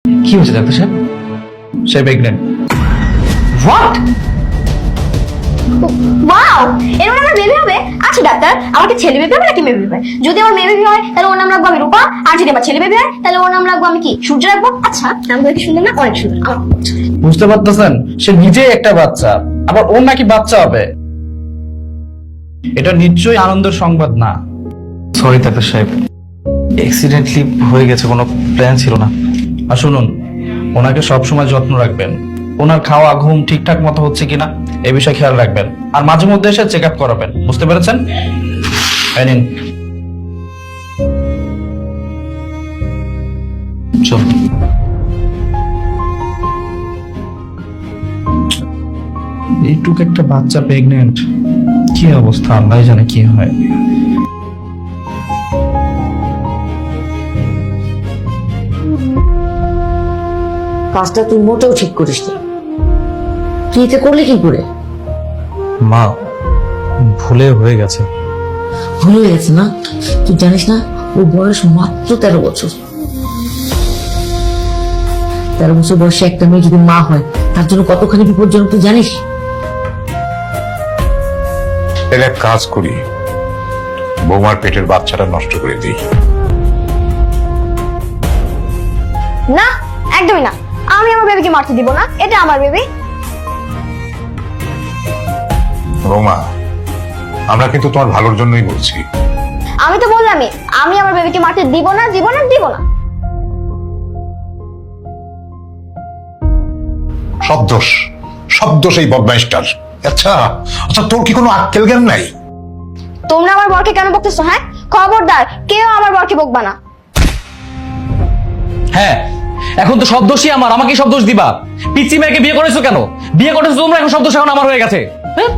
কি হয়েছে ডাক্তার সাহেব? সে প্রেগনেন্ট। হোয়াট? ওয়াও, এর মানে আমার বেবি হবে? আচ্ছা ডাক্তার, আমাকে ছেলে বেবি হবে নাকি মেয়ে বেবি হবে? যদি আমার মেয়ে বেবি হয় তাহলে ওর নাম রাখবো আমি রূপা, আর যদি আমার ছেলে বেবি হয় তাহলে ওর নাম রাখবো আমি কি সূর্য রাখবো। আচ্ছা, নামগুলো কি সুন্দর না? অনেক সুন্দর। আমার খুব পছন্দ। বুঝতে পারতেছেন, সে নিজেই একটা বাচ্চা, আবার ওর নাকি বাচ্চা হবে। এটা নিশ্চয়ই আনন্দের সংবাদ না। সরি ডাক্তার সাহেব, অ্যাক্সিডেন্টলি হয়ে গেছে, কোনো প্ল্যান ছিল না। আর শুনুন, ওনাকে সবসময় যত্ন রাখবেন। ওনার খাওয়া ঘুম ঠিকঠাক মতো হচ্ছে কিনা এই বিষয়ে খেয়াল রাখবেন, আর মাঝে মধ্যে এসে চেক আপ করাবেন। বুঝতে পেরেছেন? এই নিন। চল। এইটুক একটা বাচ্চা প্রেগনেন্ট, কি অবস্থা আল্লাহ জানে কি হয়। কাজটা তুই মোটেও ঠিক করিস না। তুই এটা করলে কি করে? মা, ভুলে হয়ে গেছে। ভুল হয়ে গেছে না? তুই জানিস না ওর বয়স মাত্র 13 বছর। 13 বছর বয়সে একটা মেয়ে যদি মা হয় তার জন্য কতখানি বিপজ্জনক তুই জানিস? তাহলে এক কাজ করি, বৌমার পেটের বাচ্চাটা নষ্ট করে দিই। না, একদমই না। আমি আমার বেবিকে মারতে দিব না, এটা আমার বেবি। বৌমা, আমরা কিন্তু তোমার ভালোর জন্যই বলছি। আমি তো বললামই, আমি আমার বেবিকে মারতে দিব না, দিব না, দিব না। সব দোষ এই বদমাইশটার। আচ্ছা আচ্ছা, তোর কি কোনো আক্কেল জ্ঞান নাই? তোমরা আমার বরকে কেন বকতেছো? হ্যাঁ, খবরদার কেউ আমার বরকে বকবা না। হ্যাঁ, এখন তো সব দোষই আমার, আমাকে সব দোষ দিবা। পিচ্চি মেয়েকে বিয়ে করেছো কেন? বিয়ে করেছো তোমরা, এখন সব দোষ এখন আমার হয়ে গেছে। হ্যাঁ?